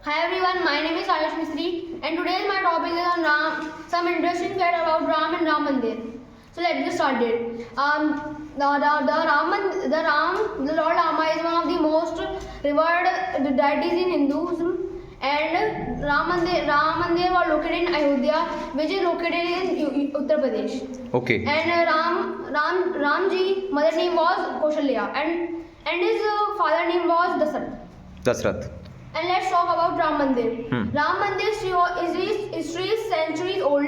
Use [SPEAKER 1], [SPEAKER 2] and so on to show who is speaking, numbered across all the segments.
[SPEAKER 1] Hi everyone, my name is Ayush Misri and today my topic is on Ram, some interesting fact about Ram and Ram Mandir. So let's get started. The Lord Rama is one of the most revered deities in Hinduism, and Ram Mandir was located in Ayodhya, which is located in Uttar Pradesh.
[SPEAKER 2] Okay.
[SPEAKER 1] And Ramji, mother name was Kaushalya, and his father name was Dasarath.
[SPEAKER 2] Dasrath.
[SPEAKER 1] And let's talk about Ram Mandir. Ram Mandir history is centuries old.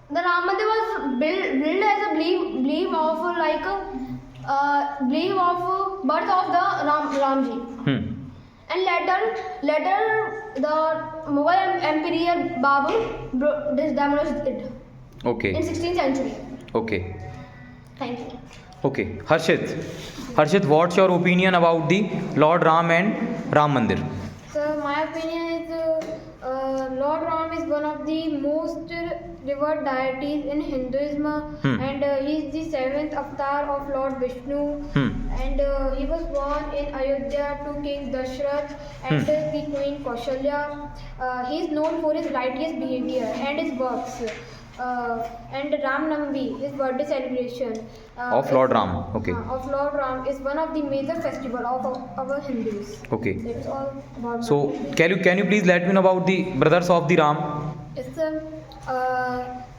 [SPEAKER 1] The Ram Mandir was built as a belief of birth of the Ramji. And later the Mughal Emperor Babur demolished it
[SPEAKER 2] Okay.
[SPEAKER 1] in 16th century.
[SPEAKER 2] Okay.
[SPEAKER 1] Thank you.
[SPEAKER 2] Okay. Harshit, what's your opinion about the Lord Ram and Ram Mandir?
[SPEAKER 3] So my opinion is Lord Ram is one of the most revered deities in Hinduism, and he is the seventh avatar of Lord Vishnu. And he was born in Ayodhya to King Dashrath and the Queen Kaushalya. He is known for his righteous behavior and his works. And Ram Navami, his birthday celebration
[SPEAKER 2] Of Lord Ram. Okay.
[SPEAKER 3] of Lord Ram is one of the major festival of our Hindus.
[SPEAKER 2] Okay.
[SPEAKER 3] That's all about.
[SPEAKER 2] So can you please let me know about the brothers of the Ram?
[SPEAKER 3] it's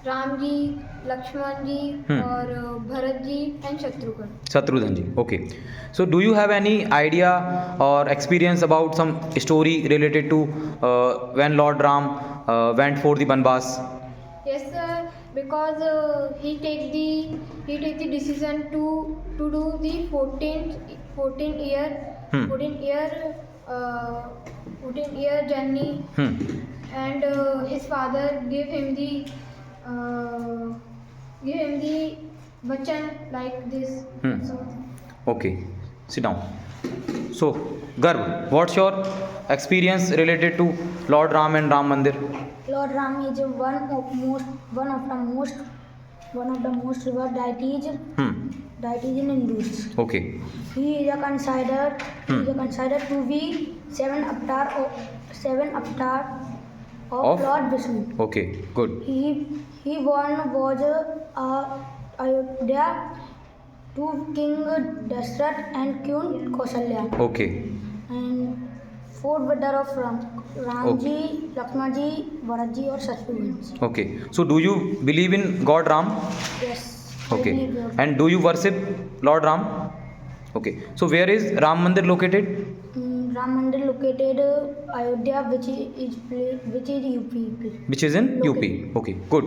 [SPEAKER 3] Ram ji, Lakshman ji, or Bharat ji, and Shatrughan.
[SPEAKER 2] Shatrughan ji. Okay. So do you have any idea or experience about some story related to when Lord Ram went for the Banbas?
[SPEAKER 3] Yes, sir. Because he take the decision to do the 14 year journey, and his father gave him the bachan like this. So,
[SPEAKER 2] Okay. Sit down. So, Garv, what's your experience related to Lord Ram and Ram Mandir?
[SPEAKER 4] Lord Ram is one of the most revered deities in Hindus.
[SPEAKER 2] Okay.
[SPEAKER 4] He is considered to be seven avatar of Lord Vishnu.
[SPEAKER 2] Okay. Good.
[SPEAKER 4] He born was Ayodhya to King Dashrath and Queen Kaushalya,
[SPEAKER 2] Okay.
[SPEAKER 4] and four brother of Ramji, Lakshmanji, Bharatji, or Shatrughan.
[SPEAKER 2] Okay. So, do you believe in God Ram?
[SPEAKER 4] Yes. I
[SPEAKER 2] Okay.
[SPEAKER 4] believe you.
[SPEAKER 2] And do you worship Lord Ram? Okay. So, where is Ram Mandir located?
[SPEAKER 4] Ram Mandir located Ayodhya, which is UP.
[SPEAKER 2] Which is in UP. Okay. Good.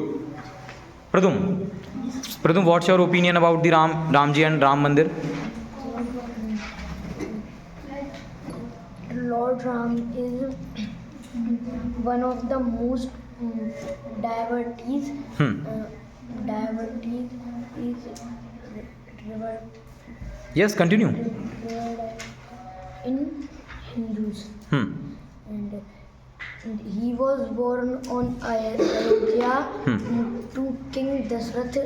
[SPEAKER 2] Pradum, what's your opinion about the Ramji and Ram Mandir?
[SPEAKER 4] Lord Ram is one of the most devotees. Devotees is revered
[SPEAKER 2] Yes, continue.
[SPEAKER 4] in Hindus,
[SPEAKER 2] Hmm.
[SPEAKER 4] and he was born on Ayodhya to King Dashrath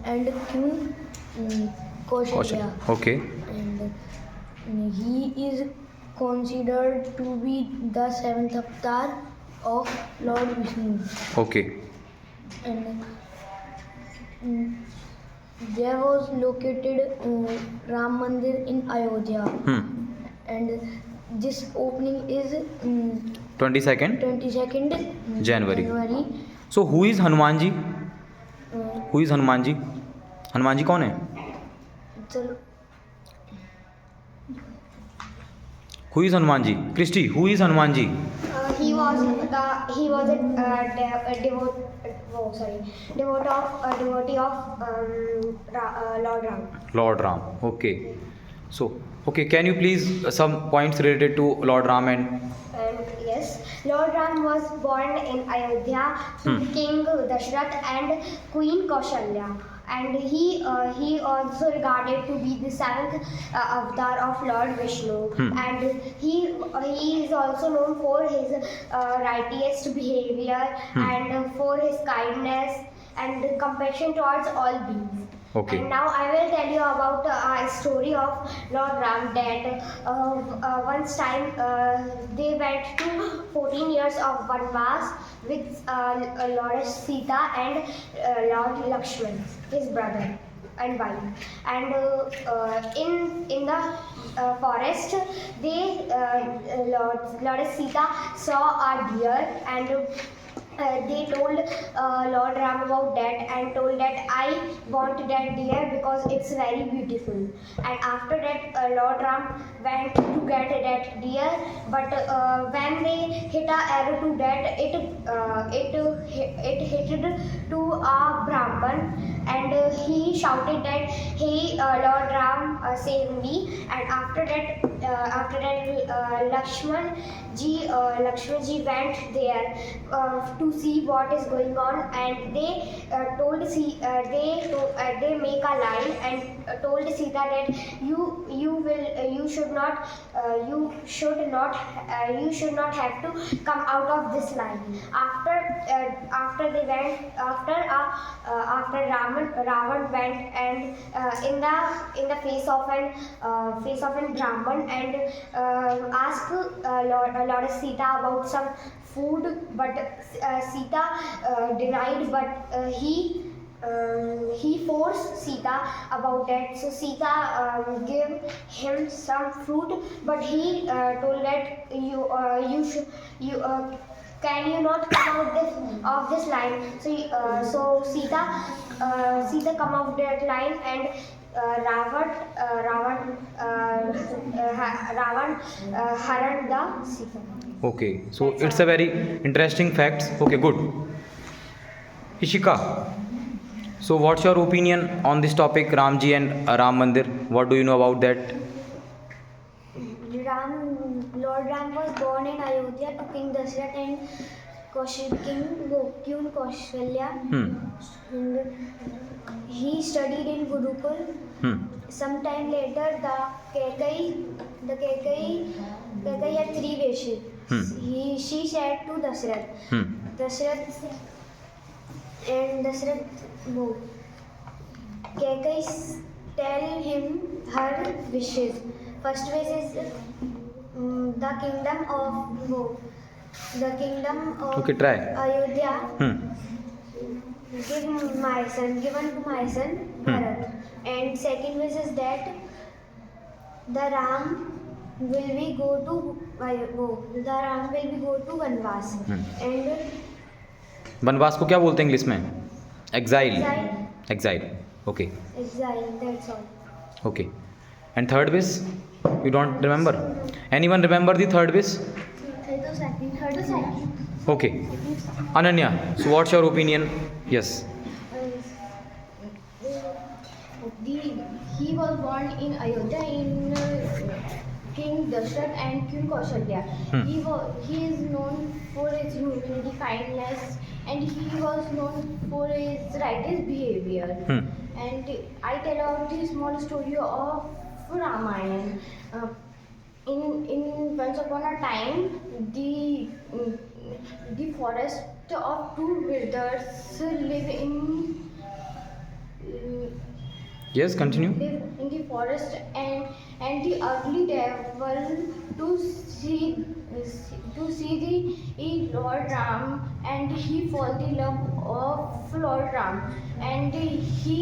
[SPEAKER 4] and Queen Kaushalya.
[SPEAKER 2] Okay.
[SPEAKER 4] And he is considered to be the seventh avatar of Lord Vishnu.
[SPEAKER 2] Okay.
[SPEAKER 4] And there was located Ram Mandir in Ayodhya. And this opening is
[SPEAKER 2] 22nd
[SPEAKER 4] 22nd
[SPEAKER 2] January. So, who is Hanumanji? Who is Hanumanji? Hanumanji कौन है?
[SPEAKER 4] The
[SPEAKER 2] Who is Hanumanji? Christy, who is Hanumanji?
[SPEAKER 1] He was a devotee of Lord Ram.
[SPEAKER 2] Lord Ram. Okay. So, okay, can you please some points related to Lord Ram and
[SPEAKER 1] Yes, Lord Ram was born in Ayodhya to King Dashrath and Queen Kaushalya, and he also regarded to be the seventh avatar of Lord Vishnu, and he is also known for his righteous behavior and for his kindness and compassion towards all beings.
[SPEAKER 2] Okay.
[SPEAKER 1] And now I will tell you about a story of Lord Ram that once time they went to 14 years of Vanvas with Lord Sita and Lord Lakshman, his brother and wife. And in the forest, Lord Sita saw a deer, and they told Lord Ram about that and told that I want that deer because it's very beautiful. And after that, Lord Ram went to get that deer, but when they hit a arrow to that, it hit to a Brahman, and he shouted that, "Hey, Lord Ram, save me!" And after that, Lakshman ji went there to see what is going on, and they make a line and told Sita that you should not have to come out of this line. After Ravan went and in the face of an Brahman and asked Lord Sita about some food, but Sita denied, but he forced Sita about that. So Sita gave him some fruit, but he told that can you not come out of this line? So Sita come out that line, and Ravan harmed the Sita.
[SPEAKER 2] Okay, so it's a very interesting facts. Okay, good. Ishika, so what's your opinion on this topic, Ramji and Ram Mandir? What do you know about that?
[SPEAKER 4] Lord Ram was born in Ayodhya to King Dashrath and Queen Kaushalya. And he studied in Gurukul. Sometime later, the Kaikeyi had three wishes. She said to Dashrath. Dashrath Kaikeyi tell him her wishes. First wish is the kingdom of
[SPEAKER 2] Okay, try.
[SPEAKER 4] Ayodhya. Given to my son Bharat. And second wish is that the Ram will be go to Vanvas. And
[SPEAKER 2] बनवास को क्या बोलते हैं English में? Exile. Exile. Okay.
[SPEAKER 4] exile, that's all.
[SPEAKER 2] Okay. And third wish? You don't remember? Anyone remember the third wish?
[SPEAKER 4] Third.
[SPEAKER 2] Okay. Ananya, so what's your opinion? Yes.
[SPEAKER 3] He was born in Ayodhya in King Dashrath and Queen Kaushalya. He is known for his humility, kindness, and he was known for his righteous behavior. And I tell out the small story of Ramayana. In once upon a time, the forest of two brothers live in.
[SPEAKER 2] Yes, continue.
[SPEAKER 3] Live in the forest, and the ugly devil to see the Lord Ram, and he fall the love of Lord Ram, and he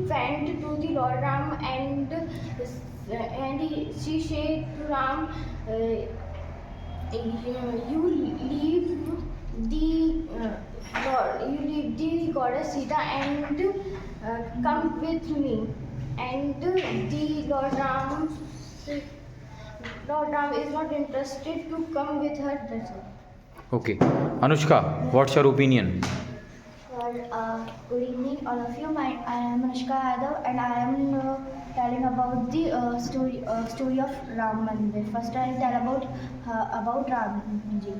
[SPEAKER 3] went to the Lord Ram, and she said to Ram, you leave the goddess Sita and come with me. And the Lord Ram is not interested to come with her. That's all.
[SPEAKER 2] Okay. Anushka, what's your opinion?
[SPEAKER 4] Well, good evening, all of you. I am Anushka Yadav, and I am telling about the story of Ram Mandir. First, I will tell about Ramji.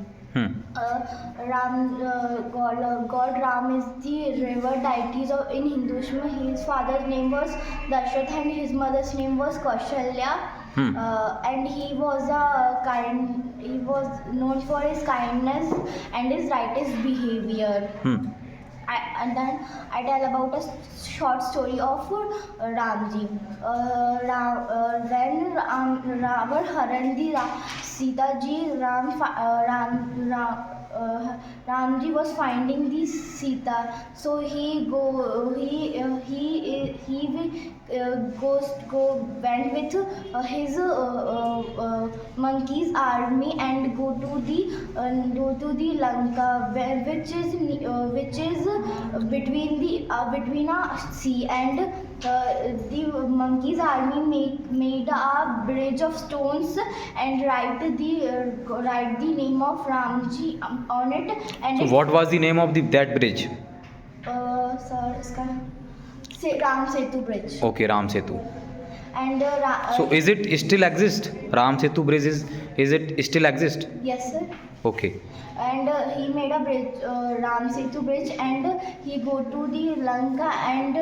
[SPEAKER 4] God Ram is the river deities in Hinduism. His father's name was Dashrath and his mother's name was Kaushalya. And he was known for his kindness and his righteous behavior. And then I tell about a short story of Ramji. When Ravan Harandi Sita ji, Ramji was finding the Sita, so he went with his monkeys army and go to the Lanka, which is between a sea, and the monkeys army made a bridge of stones and write the name of Ramji on it. And
[SPEAKER 2] So what was the name of that bridge?
[SPEAKER 4] sir, Ram Setu Bridge.
[SPEAKER 2] Okay, Ram Setu.
[SPEAKER 4] And
[SPEAKER 2] So is it still exist? Ram Setu bridge is it still exist?
[SPEAKER 4] yes, sir.
[SPEAKER 2] Okay.
[SPEAKER 4] And he made a bridge, Ram Setu bridge, and he go to the Lanka and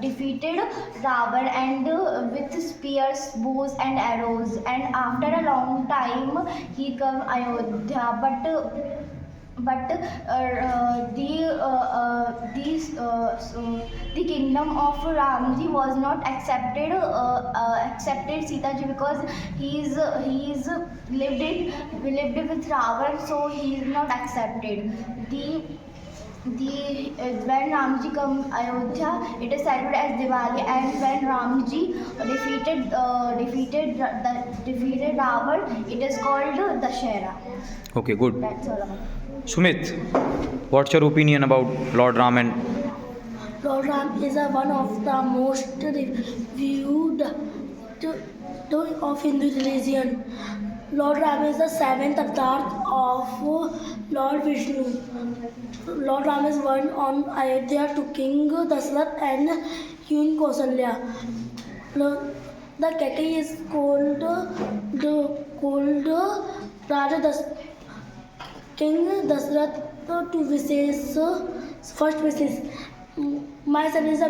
[SPEAKER 4] defeated Ravan and with spears, bows and arrows. And after a long time, he come Ayodhya, but the kingdom of Ramji was not accepted Sita ji, because he is lived with Ravan, so he is not accepted. When Ramji come Ayodhya, it is celebrated as Diwali, and when Ramji defeated Ravan, it is called Dashera.
[SPEAKER 2] Okay, good.
[SPEAKER 4] That's all.
[SPEAKER 2] Sumit, what's your opinion about Lord Ram and
[SPEAKER 5] Lord Ram is one of the most revered of Hindu religion. Lord Ram is the seventh avatar of Lord Vishnu. Lord Ram is born on Ayodhya to King Dashrath and Queen Kausalya. The Keki is called Raja King Dashrath to wishes, first wishes. My son is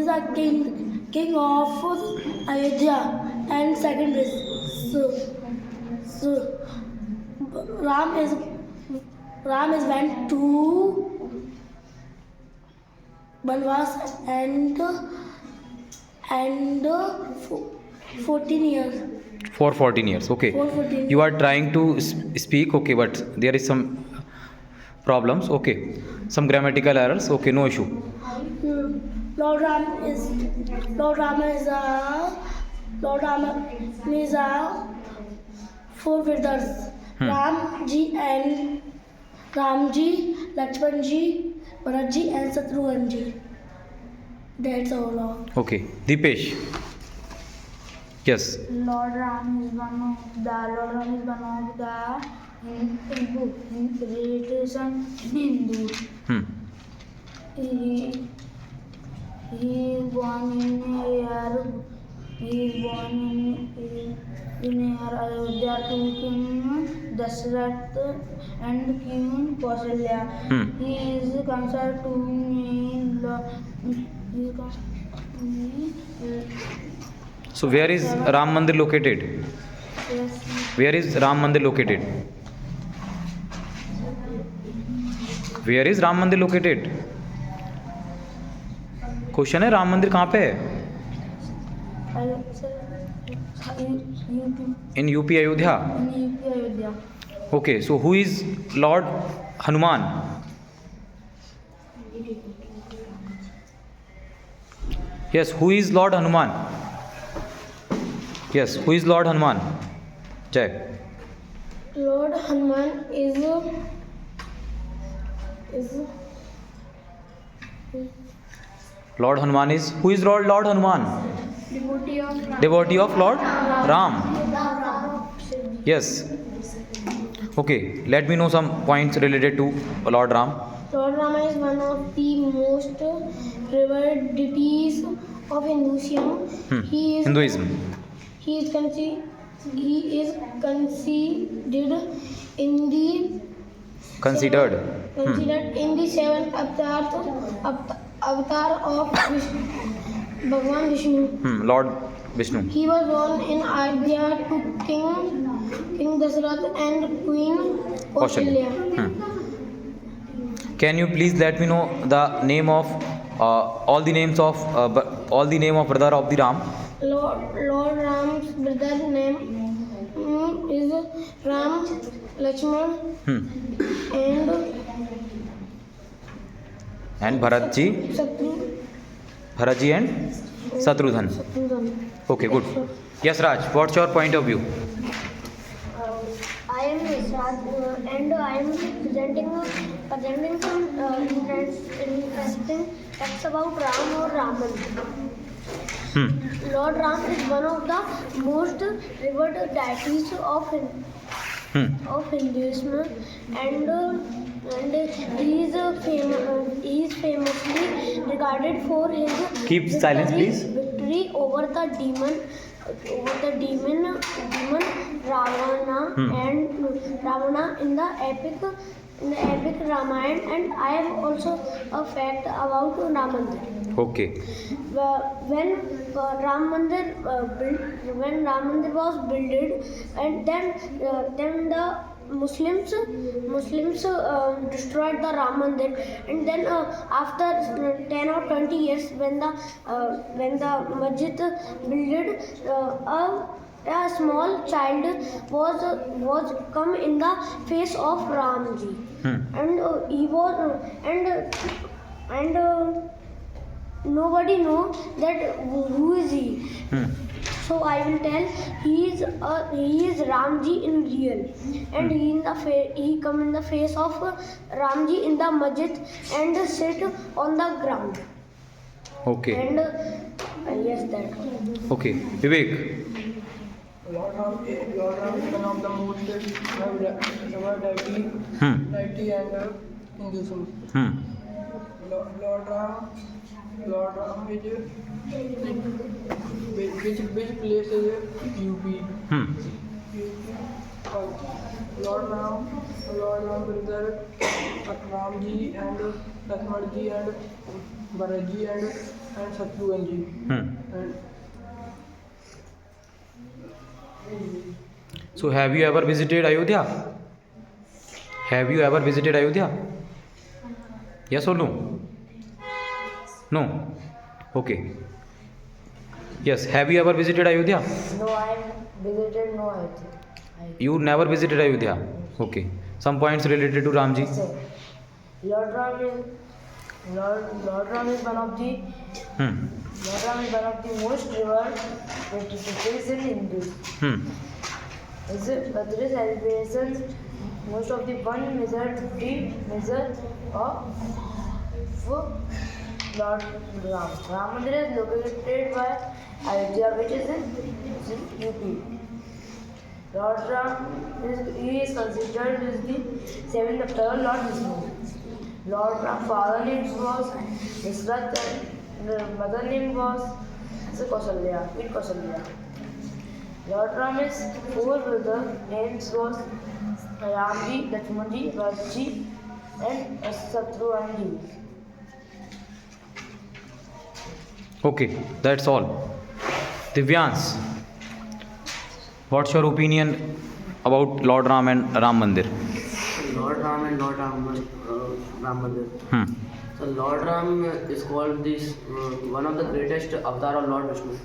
[SPEAKER 5] a king of Ayodhya, and second wish. So Ram is went to Banvas and 14 years.
[SPEAKER 2] for 14 years? Okay.
[SPEAKER 5] For 14
[SPEAKER 2] You are trying to speak, okay, but there is some problems, okay. Some grammatical errors, okay, no issue.
[SPEAKER 5] Lord Ram is four brothers. Ramji, Lakshmanji, Bharatji and Shatrughanji. That's all.
[SPEAKER 2] Okay. Dipesh. Yes.
[SPEAKER 3] Lord Ram is one of the religion Hindu. He is born in Ayodhya to King Dashrath and Queen Kausalya. He is considered to
[SPEAKER 2] So where is Ram Mandir located? Where is Ram Mandir located? Where is Ram Mandir located? Question है राम मंदिर कहाँ पे है? In UP Ayodhya. Okay, so who is Lord Hanuman? Yes, who is Lord Hanuman? Yes, who is Lord Hanuman? Jai.
[SPEAKER 5] Lord Hanuman is
[SPEAKER 2] Lord Hanuman is, who is Lord Hanuman? Devotee of Lord Ram. Yes. Okay, let me know some points related to Lord Ram.
[SPEAKER 5] Lord Rama is one of the most revered deities of Hinduism.
[SPEAKER 2] Hinduism.
[SPEAKER 5] He is considered in the seventh avatar of Bhagwan Vishnu.
[SPEAKER 2] Lord Vishnu.
[SPEAKER 5] He was born in Ayodhya to King Dashrath and Queen Kausalya.
[SPEAKER 2] Can you please let me know the name of all the name of brother of the Ram?
[SPEAKER 3] Lord Ram's brother name is Ram, Lakshman,
[SPEAKER 2] And Bharat ji and Shatrughan. Okay, good. Yes, Raj, what's your point of view?
[SPEAKER 1] I am Raj, and I am presenting some interesting facts about Ram or Raman. Lord Ram is one of the most revered deities of Hinduism, and he is famously regarded for his
[SPEAKER 2] Keep silence, please.
[SPEAKER 1] victory over the demon Ravana in the epic Ramayana. And I have also a fact about Ram Mandir.
[SPEAKER 2] Okay.
[SPEAKER 1] When Ram Mandir was built, and then the Muslims destroyed the Ram Mandir, and then after 10 or 20 years, when the masjid built, a small child was come in the face of Ramji, and he was and nobody know that who is he. So I will tell, he is Ramji in real, and he come in the face of Ramji in the masjid and sit on the ground.
[SPEAKER 2] Okay.
[SPEAKER 1] And yes, that.
[SPEAKER 2] Okay. Vivek.
[SPEAKER 6] Lord Ram is one of the most revered deity and Hinduism. Lord Ram is which place is UP? Lord Ram brother Ramji and Lakshmanji and Bharatji and Shatrughanji.
[SPEAKER 2] So have you ever visited Ayodhya? Yes or no? No. Okay. Yes. Have you ever visited Ayodhya?
[SPEAKER 7] No, I have visited no Ayodhya.
[SPEAKER 2] You never visited Ayodhya. Okay. Some points related to Ramji.
[SPEAKER 7] Lord Ram is one of the most revered deities in Hinduism. His birthday celebrations most of the 150 measures of Lord Ram. Ram Mandir is located by Ayodhya, which is in UP. Lord Ram is considered as the seventh avatar of Lord Vishnu. Lord Ram's father name was Dashrath and mother name was Queen Kausalya. Lord Ram's four brothers names was Ramji, Lakshmanji, Bharatji and Shatrughanji.
[SPEAKER 2] Okay, that's all. Divyans, what's your opinion about Lord Ram and Ram Mandir?
[SPEAKER 8] Lord Ram and Lord Ram Mandir. So Lord Ram is called one of the greatest avatar of Lord Vishnu.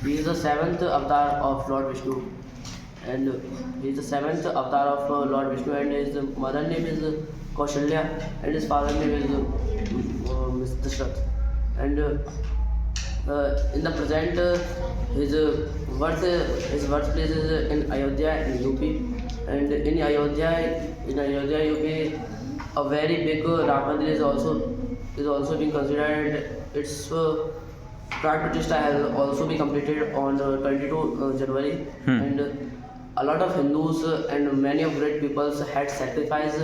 [SPEAKER 8] He is the seventh avatar of Lord Vishnu, and his mother name is Kaushalya, and his father name is Dashrath. And in the present, his birthplace is in Ayodhya in UP, and in Ayodhya UP, a very big Ram Mandir is also being considered. Its Pran Pratishtha has also been completed on 22 January, and a lot of Hindus and many of great peoples had sacrificed,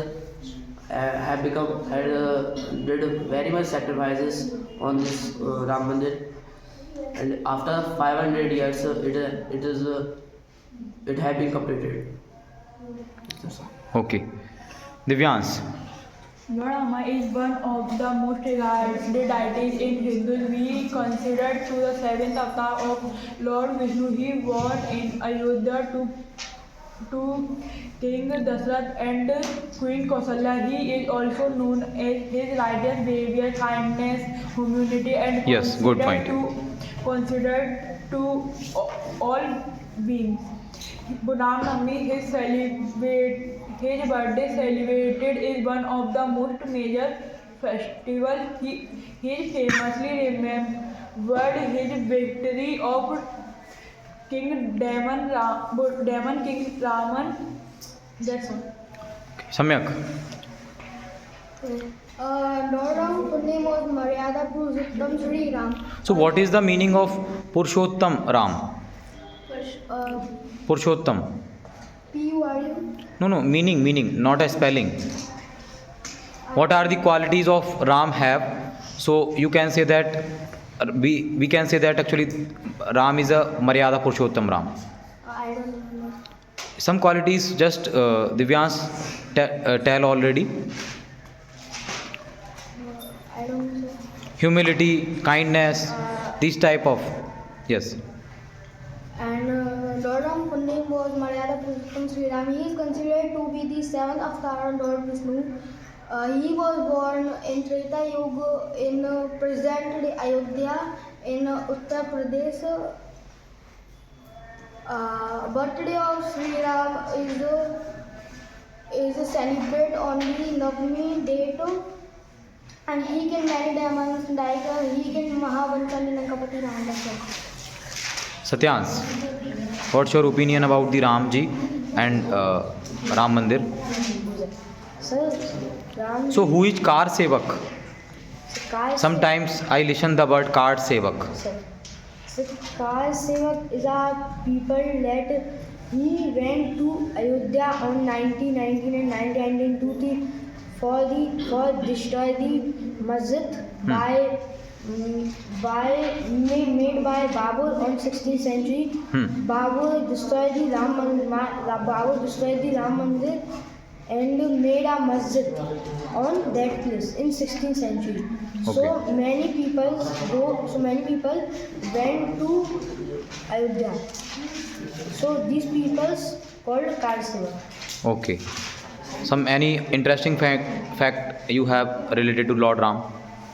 [SPEAKER 8] did very much sacrifices on this Ram Mandir. And after 500 years, it had been completed.
[SPEAKER 2] Okay. Divyans.
[SPEAKER 9] Lord Rama is one of the most regarded deities in Hinduism. He is considered the seventh avatar of Lord Vishnu. He born in Ayodhya to to King Dashrath and Queen Kausalya. He is also known as his righteous behavior, kindness, humility, and
[SPEAKER 2] Yes, good point.
[SPEAKER 9] considered to all beings. Ram Navami, his birthday celebrated is one of the most major festival. He famously remembered his victory of King King Raman. That's all.
[SPEAKER 2] सम्यक.
[SPEAKER 3] Lord Ram full name was Maryada Purushottam Shri Ram.
[SPEAKER 2] So what is the meaning of Purushottam Ram? Purushottam.
[SPEAKER 3] P-U-R-U.
[SPEAKER 2] No, meaning, not a spelling. What are the qualities of Ram have? So you can say that we can say that actually Ram is a Maryada Purushottam Ram.
[SPEAKER 3] I don't know.
[SPEAKER 2] Some qualities just Divyans tell already.
[SPEAKER 3] I don't know.
[SPEAKER 2] Humility, kindness, this type of. Yes.
[SPEAKER 3] And Lord Ram full name was Maryada Purushottam Sri Ram. He is considered to be the seventh avatar of Lord Vishnu. He was born in Treta Yuga in present day Ayodhya in Uttar Pradesh. Birthday of Sri Ram is celebrated on the Navami date, and he can many diamonds like he can Mahavanshali Lankapati Ram Lakshman.
[SPEAKER 2] Satyans, what's your opinion about the Ramji and Ram Mandir?
[SPEAKER 7] Sir, Ram.
[SPEAKER 2] So who is Kar Sevak?
[SPEAKER 7] Kar
[SPEAKER 2] Sometimes I listen the word Kar Sevak.
[SPEAKER 7] So Kar Sevak is a people that he went to Ayodhya on 1919 and 1920 for destroy the masjid made by Babur on 16th century. Babur destroyed the Ram Mandir and made a masjid on that place in 16th century. So many people went to Ayodhya. So these peoples called Karseva.
[SPEAKER 2] Okay. Some any interesting fact you have related to Lord Ram?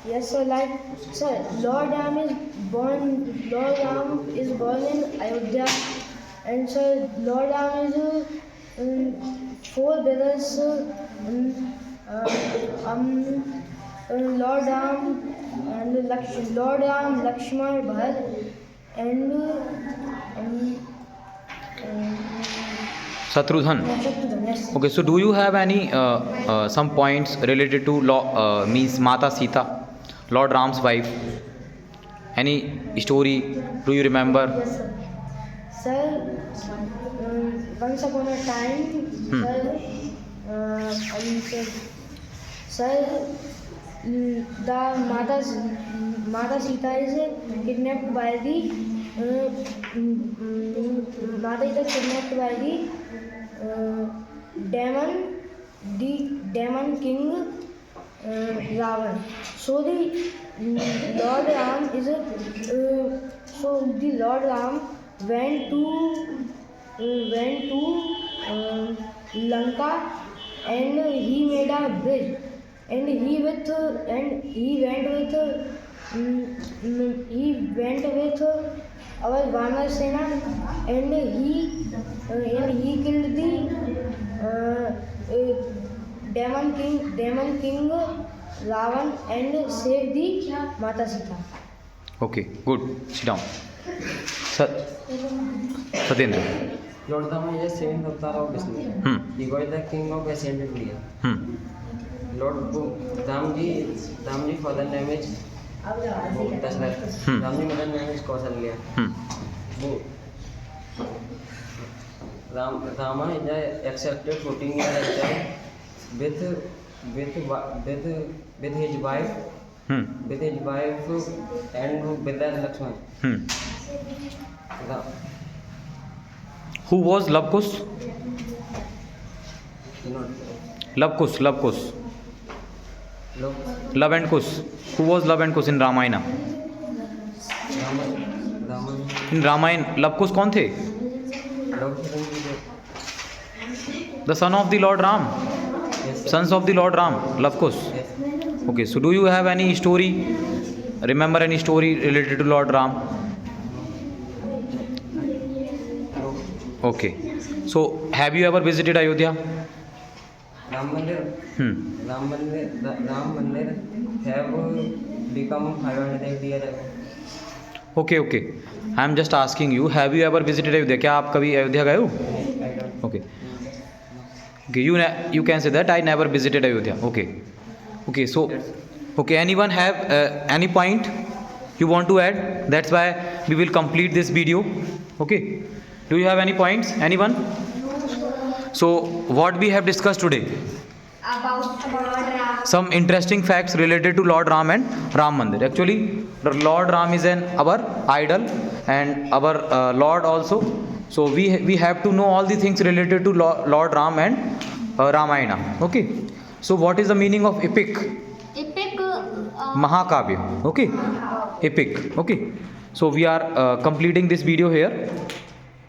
[SPEAKER 7] Yes, sir. Lord Ram is born in Ayodhya, and sir, Lord Ram is four brothers. Lord Ram and Lakshman, Bharat, and
[SPEAKER 2] Shatrughan.
[SPEAKER 7] Yes.
[SPEAKER 2] Okay, so do you have any some points related to means Mata Sita, Lord Ram's wife? Any story? Do you remember?
[SPEAKER 7] Yes, sir. Once upon a time, sir, the Mata Sita is kidnapped by the demon king Ravan. So the Lord Ram went to Lanka, and he made a bridge, and he went with our Vanar Sena, and he killed the demon king Ravan and saved the Mata Sita.
[SPEAKER 2] Okay, good. Sit down. Satyendra.
[SPEAKER 10] Lord Rama is the seventh avatar of Vishnu. He was the king of ancient India. Lord Ramji father name is Dashrath. Ramji mother name is Kausalya. Rama is the accepted 14-year-old child with his wife. With his wife and with Lakshman.
[SPEAKER 2] Who was Lavkush? Lavkush. Love and Kush. Who was Love and Kush in Ramayana? In Ramayana, Lavkush कौन थे? The son of the Lord Ram.
[SPEAKER 10] Yes, sir.
[SPEAKER 2] Sons of the Lord Ram. Of course.
[SPEAKER 10] Yes.
[SPEAKER 2] Okay, so do you have any story? Remember any story related to Lord Ram? Okay. So have you ever visited Ayodhya?
[SPEAKER 10] Ram Mandir. Ram Mandir have become 500 years ago.
[SPEAKER 2] Okay, okay. I am just asking you, have you ever visited Ayodhya? क्या आप कभी अयोध्या गए हो?
[SPEAKER 10] I don't.
[SPEAKER 2] Okay. Okay, you can say that I never visited Ayodhya. Okay. Okay, so okay, anyone have any point you want to add? That's why we will complete this video. Okay. Do you have any points? Anyone? So what we have discussed today?
[SPEAKER 1] About Lord Ram.
[SPEAKER 2] Some interesting facts related to Lord Ram and Ram Mandir. Actually, the Lord Ram is our idol and our Lord also. So we have to know all the things related to Lord Ram and Ramayana. Okay. So what is the meaning of epic?
[SPEAKER 1] Epic.
[SPEAKER 2] Mahakavya. Okay. Epic. Okay. So we are completing this video here.